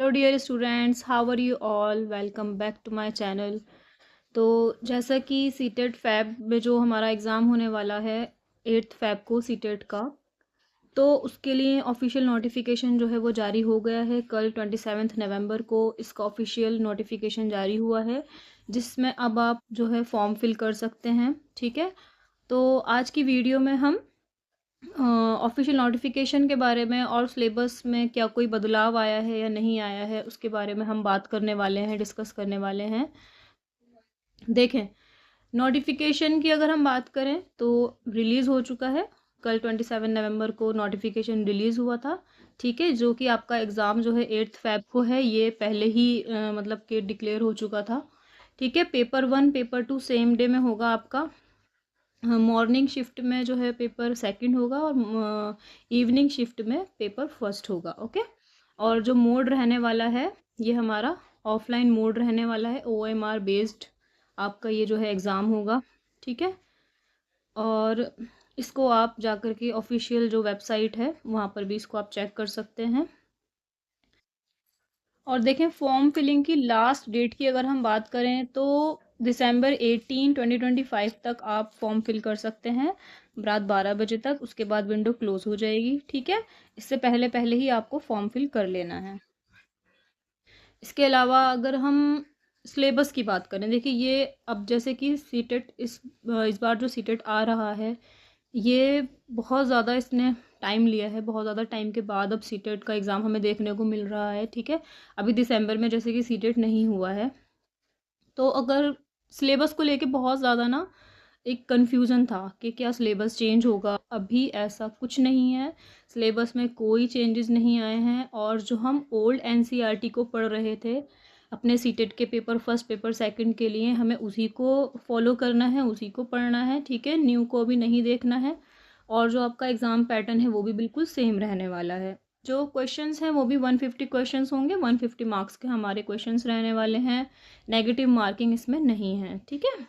Hello dear students, how are you all? Welcome back to my channel. तो जैसा कि CTET fab में जो हमारा एग्ज़ाम होने वाला है 8 फैब को सीटेट का, तो उसके लिए ऑफिशियल नोटिफिकेशन जो है वो जारी हो गया है। कल 27 नवंबर को इसका ऑफिशियल नोटिफिकेशन जारी हुआ है, जिसमें अब आप जो है फॉर्म फिल कर सकते हैं। ठीक है, तो आज की वीडियो में हम ऑफिशियल नोटिफिकेशन के बारे में और सिलेबस में क्या कोई बदलाव आया है या नहीं आया है उसके बारे में हम बात करने वाले हैं, डिस्कस करने वाले हैं। देखें, नोटिफिकेशन की अगर हम बात करें तो रिलीज़ हो चुका है। कल 27 नवंबर को नोटिफिकेशन रिलीज़ हुआ था। ठीक है, जो कि आपका एग्ज़ाम जो है 8 फैब को है, ये पहले ही मतलब कि डिक्लेयर हो चुका था। ठीक है, पेपर 1 पेपर 2 सेम डे में होगा आपका। मॉर्निंग शिफ्ट में जो है पेपर सेकंड होगा और इवनिंग शिफ्ट में पेपर फर्स्ट होगा। ओके, और जो मोड रहने वाला है ये हमारा ऑफलाइन मोड रहने वाला है, OMR बेस्ड आपका ये जो है एग्ज़ाम होगा। ठीक है, और इसको आप जाकर के ऑफिशियल जो वेबसाइट है वहाँ पर भी इसको आप चेक कर सकते हैं। और देखें, फॉर्म फिलिंग की लास्ट डेट की अगर हम बात करें तो दिसंबर 18 2025 तक आप फॉर्म फिल कर सकते हैं, रात 12 बजे तक। उसके बाद विंडो क्लोज हो जाएगी। ठीक है, इससे पहले पहले ही आपको फॉर्म फिल कर लेना है। इसके अलावा अगर हम सिलेबस की बात करें, देखिए ये अब जैसे कि सीटेट इस बार जो सीटेट आ रहा है, ये बहुत ज़्यादा इसने टाइम लिया है। बहुत ज़्यादा टाइम के बाद अब सीटेट का एग्ज़ाम हमें देखने को मिल रहा है। ठीक है, अभी दिसंबर में जैसे कि सीटेट नहीं हुआ है, तो अगर सिलेबस को लेके बहुत ज़्यादा ना एक कन्फ्यूज़न था कि क्या सिलेबस चेंज होगा। अभी ऐसा कुछ नहीं है, सिलेबस में कोई चेंजेस नहीं आए हैं। और जो हम ओल्ड NCERT को पढ़ रहे थे अपने सीटेट के पेपर फर्स्ट पेपर सेकंड के लिए, हमें उसी को फॉलो करना है, उसी को पढ़ना है। ठीक है, न्यू को भी नहीं देखना है। और जो आपका एग्ज़ाम पैटर्न है वो भी बिल्कुल सेम रहने वाला है। जो क्वेश्चंस हैं वो भी 150 क्वेश्चंस होंगे, 150 मार्क्स के हमारे क्वेश्चंस रहने वाले हैं। नेगेटिव मार्किंग इसमें नहीं है। ठीक है,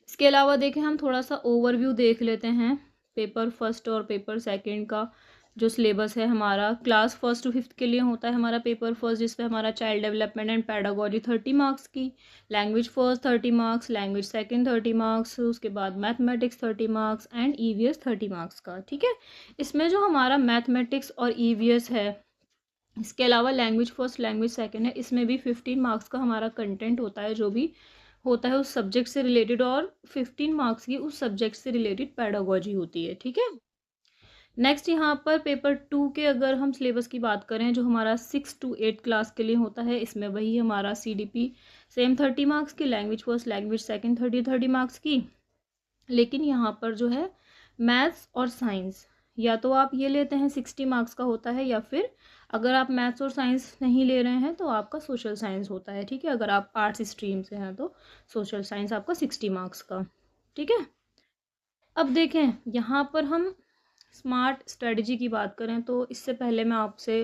इसके अलावा देखें, हम थोड़ा सा ओवरव्यू देख लेते हैं पेपर फर्स्ट और पेपर सेकंड का। जो सिलेबस है हमारा क्लास फर्स्ट टू फिफ्थ के लिए होता है हमारा पेपर फर्स्ट, जिसमें हमारा child development and pedagogy 30 marks की, language first 30 marks, language second 30 marks, उसके बाद mathematics 30 marks and EVS 30 marks का। ठीक है, इसमें जो हमारा मैथमेटिक्स और EVS है, इसके अलावा लैंग्वेज फर्स्ट लैंग्वेज सेकंड है, इसमें भी 15 मार्क्स का हमारा कंटेंट होता है, जो भी होता है उस सब्जेक्ट से रिलेटेड, और 15 मार्क्स की उस सब्जेक्ट से रिलेटेड पैडागोजी होती है। ठीक है, नेक्स्ट यहाँ पर पेपर 2 के अगर हम सिलेबस की बात करें, जो हमारा 6 to 8 क्लास के लिए होता है, इसमें वही हमारा CDP सेम 30 मार्क्स की, language first language second 30 marks की। लेकिन यहाँ पर जो है मैथ्स और साइंस, या तो आप ये लेते हैं 60 मार्क्स का होता है, या फिर अगर आप मैथ्स और साइंस नहीं ले रहे हैं तो आपका सोशल साइंस होता है। ठीक है, अगर आप आर्ट्स स्ट्रीम से हैं तो सोशल साइंस आपका 60 मार्क्स का। ठीक है, अब देखें यहाँ पर हम स्मार्ट स्ट्रेटजी की बात करें, तो इससे पहले मैं आपसे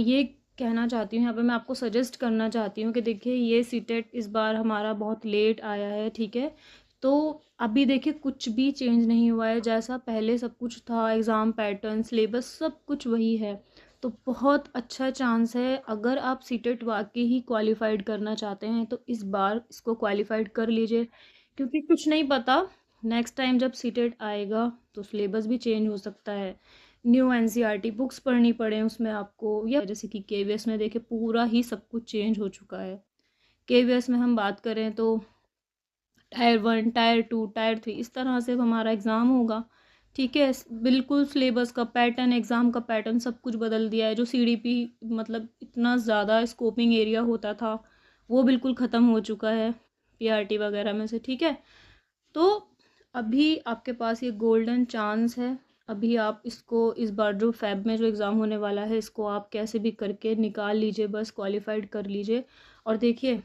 ये कहना चाहती हूँ, यहाँ पे मैं आपको सजेस्ट करना चाहती हूँ कि देखिए ये सीटेट इस बार हमारा बहुत लेट आया है। ठीक है, तो अभी देखिए कुछ भी चेंज नहीं हुआ है, जैसा पहले सब कुछ था, एग्ज़ाम पैटर्न सिलेबस सब कुछ वही है। तो बहुत अच्छा चांस है, अगर आप सीटेट वाकई ही क्वालिफाइड करना चाहते हैं तो इस बार इसको क्वालिफाइड कर लीजिए, क्योंकि कुछ नहीं पता, नेक्स्ट टाइम जब सीटेट आएगा तो सिलेबस भी चेंज हो सकता है, न्यू NCERT बुक्स पढ़नी पड़े उसमें आपको, या जैसे कि KVS में देखे पूरा ही सब कुछ चेंज हो चुका है। KVS में हम बात करें तो टायर 1 टायर 2 टायर 3 इस तरह से हमारा एग्ज़ाम होगा। ठीक है, बिल्कुल सिलेबस का पैटर्न, एग्ज़ाम का पैटर्न सब कुछ बदल दिया है। जो CDP मतलब इतना ज़्यादा स्कोपिंग एरिया होता था वो बिल्कुल ख़त्म हो चुका है PRT वगैरह में से। ठीक है, तो अभी आपके पास ये गोल्डन चांस है, अभी आप इसको इस बार जो फैब में जो एग्ज़ाम होने वाला है इसको आप कैसे भी करके निकाल लीजिए, बस क्वालिफाइड कर लीजिए। और देखिए,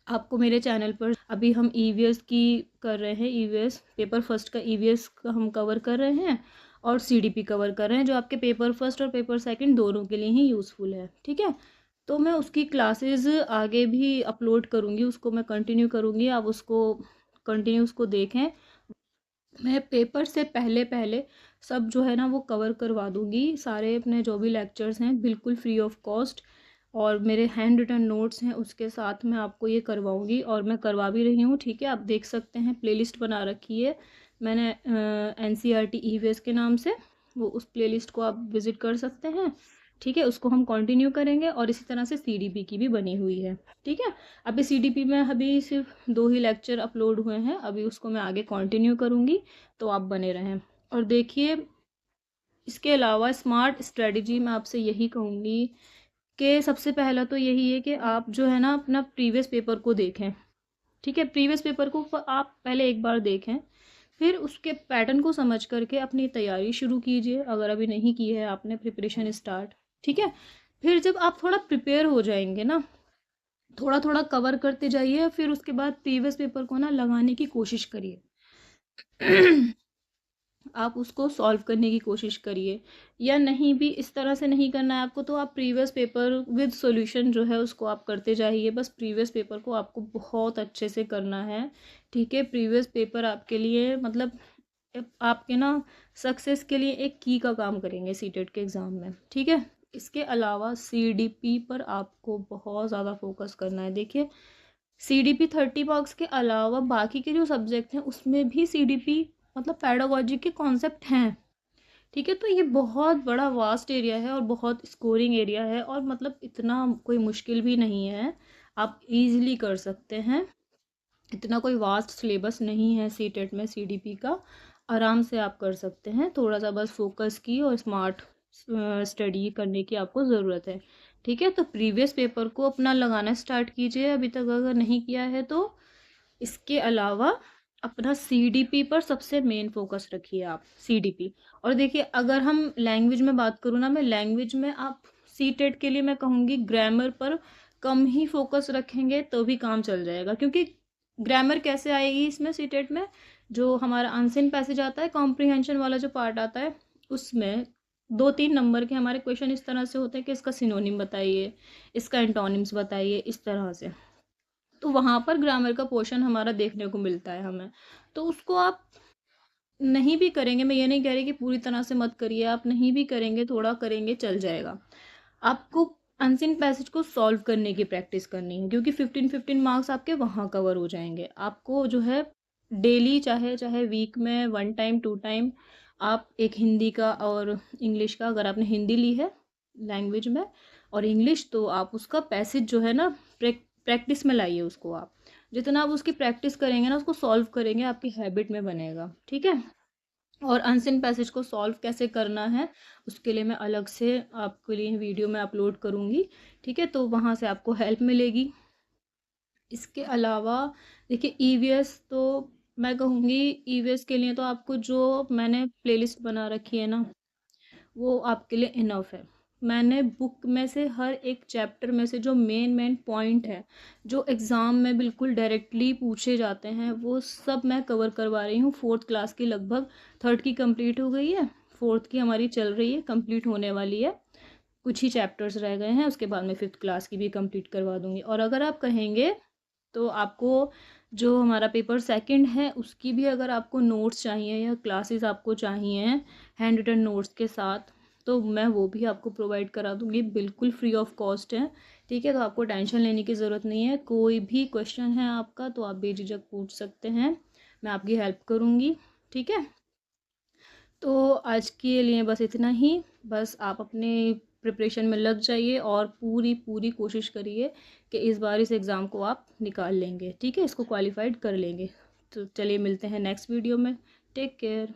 आपको मेरे चैनल पर अभी हम EVS की कर रहे हैं, EVS पेपर फर्स्ट का EVS का हम कवर कर रहे हैं, और CDP कवर कर रहे हैं, जो आपके पेपर फर्स्ट और पेपर सेकंड दोनों के लिए ही यूज़फुल है। ठीक है, तो मैं उसकी क्लासेस आगे भी अपलोड करूँगी, उसको मैं कंटिन्यू करूँगी, आप उसको कंटिन्यू उसको देखें। मैं पेपर से पहले पहले सब जो है ना वो कवर करवा दूँगी, सारे अपने जो भी लेक्चर्स हैं बिल्कुल फ्री ऑफ कॉस्ट, और मेरे हैंड रिटन नोट्स हैं उसके साथ मैं आपको ये करवाऊँगी, और मैं करवा भी रही हूँ। ठीक है, आप देख सकते हैं प्लेलिस्ट बना रखी है मैंने NCERT ईवीएस के नाम से, वो उस प्लेलिस्ट को आप विज़िट कर सकते हैं। ठीक है, उसको हम कंटिन्यू करेंगे, और इसी तरह से CDP की भी बनी हुई है। ठीक है, अभी CDP में अभी सिर्फ 2 ही लेक्चर अपलोड हुए हैं, अभी उसको मैं आगे कंटिन्यू करूँगी, तो आप बने रहें। और देखिए, इसके अलावा स्मार्ट स्ट्रेटजी मैं आपसे यही कहूँगी कि सबसे पहला तो यही है कि आप जो है ना अपना प्रीवियस पेपर को देखें। ठीक है, प्रीवियस पेपर को आप पहले एक बार देखें, फिर उसके पैटर्न को समझ करके अपनी तैयारी शुरू कीजिए, अगर अभी नहीं की है आपने प्रिपरेशन स्टार्ट। ठीक है, फिर जब आप थोड़ा प्रिपेयर हो जाएंगे ना, थोड़ा थोड़ा कवर करते जाइए, फिर उसके बाद प्रीवियस पेपर को ना लगाने की कोशिश करिए। आप उसको सॉल्व करने की कोशिश करिए, या नहीं भी इस तरह से नहीं करना है आपको, तो आप प्रीवियस पेपर विद सॉल्यूशन जो है उसको आप करते जाइए। बस प्रीवियस पेपर को आपको बहुत अच्छे से करना है। ठीक है, प्रीवियस पेपर आपके लिए मतलब आपके ना सक्सेस के लिए एक की का काम करेंगे सीटेट के एग्ज़ाम में। ठीक है, इसके अलावा CDP पर आपको बहुत ज़्यादा फोकस करना है। देखिए, CDP 30 मार्क्स के अलावा बाकी के जो सब्जेक्ट हैं उसमें भी CDP मतलब पैडागोजी के कॉन्सेप्ट हैं। ठीक है, तो ये बहुत बड़ा वास्ट एरिया है और बहुत स्कोरिंग एरिया है, और मतलब इतना कोई मुश्किल भी नहीं है, आप इजीली कर सकते हैं। इतना कोई वास्ट सिलेबस नहीं है सीटेट में CDP का, आराम से आप कर सकते हैं। थोड़ा सा बस फोकस की और स्मार्ट स्टडी करने की आपको ज़रूरत है। ठीक है, तो प्रीवियस पेपर को अपना लगाना स्टार्ट कीजिए अभी तक अगर नहीं किया है तो। इसके अलावा अपना CDP पर सबसे मेन फोकस रखिए आप, CDP। और देखिए, अगर हम लैंग्वेज में बात करूँ ना, मैं लैंग्वेज में आप सीटेट के लिए मैं कहूँगी ग्रामर पर कम ही फोकस रखेंगे तो भी काम चल जाएगा, क्योंकि ग्रामर कैसे आएगी इसमें सीटेट में, जो हमारा अनसिन पैसेज आता है, कॉम्प्रिहेंशन वाला जो पार्ट आता है, उसमें 2-3 नंबर के हमारे क्वेश्चन इस तरह से होते हैं कि इसका सिनोनिम बताइए, इसका एंटोनिम्स बताइए, इस तरह से। तो वहाँ पर ग्रामर का पोर्शन हमारा देखने को मिलता है हमें, तो उसको आप नहीं भी करेंगे, मैं ये नहीं कह रही कि पूरी तरह से मत करिए, आप नहीं भी करेंगे, थोड़ा करेंगे चल जाएगा। आपको अनसिन पैसेज को सॉल्व करने की प्रैक्टिस करनी है, क्योंकि 15-15 मार्क्स आपके वहाँ कवर हो जाएंगे। आपको जो है डेली, चाहे चाहे वीक में 1 टाइम 2 टाइम, आप एक हिंदी का और इंग्लिश का, अगर आपने हिंदी ली है लैंग्वेज में और इंग्लिश, तो आप उसका पैसेज जो है ना प्रैक्टिस में लाइए उसको। आप जितना आप उसकी प्रैक्टिस करेंगे ना, उसको सॉल्व करेंगे, आपकी हैबिट में बनेगा। ठीक है, और अनसिन पैसेज को सॉल्व कैसे करना है उसके लिए मैं अलग से आपके लिए वीडियो में अपलोड करूँगी। ठीक है, तो वहाँ से आपको हेल्प मिलेगी। इसके अलावा देखिए, EVS तो मैं कहूँगी, EVS के लिए तो आपको जो मैंने प्लेलिस्ट बना रखी है ना, वो आपके लिए इनफ है। मैंने बुक में से हर एक चैप्टर में से जो मेन मेन पॉइंट है, जो एग्ज़ाम में बिल्कुल डायरेक्टली पूछे जाते हैं, वो सब मैं कवर करवा रही हूँ। 4th क्लास की लगभग, 3rd की कंप्लीट हो गई है, 4th की हमारी चल रही है, कंप्लीट होने वाली है, कुछ ही चैप्टर्स रह गए हैं, उसके बाद मैं 5th क्लास की भी कंप्लीट करवा दूँगी। और अगर आप कहेंगे तो आपको जो हमारा पेपर सेकंड है उसकी भी अगर आपको नोट्स चाहिए या क्लासेस आपको चाहिए हैंड रिटन नोट्स के साथ, तो मैं वो भी आपको प्रोवाइड करा दूँगी, बिल्कुल फ्री ऑफ कॉस्ट है। ठीक है, तो आपको टेंशन लेने की ज़रूरत नहीं है। कोई भी क्वेश्चन है आपका तो आप बेझिझक पूछ सकते हैं, मैं आपकी हेल्प करूँगी। ठीक है, तो आज के लिए बस इतना ही। बस आप अपने प्रिपरेशन में लग जाइए और पूरी पूरी कोशिश करिए कि इस बार इस एग्ज़ाम को आप निकाल लेंगे। ठीक है, इसको क्वालिफाइड कर लेंगे। तो चलिए, मिलते हैं नेक्स्ट वीडियो में। Take care.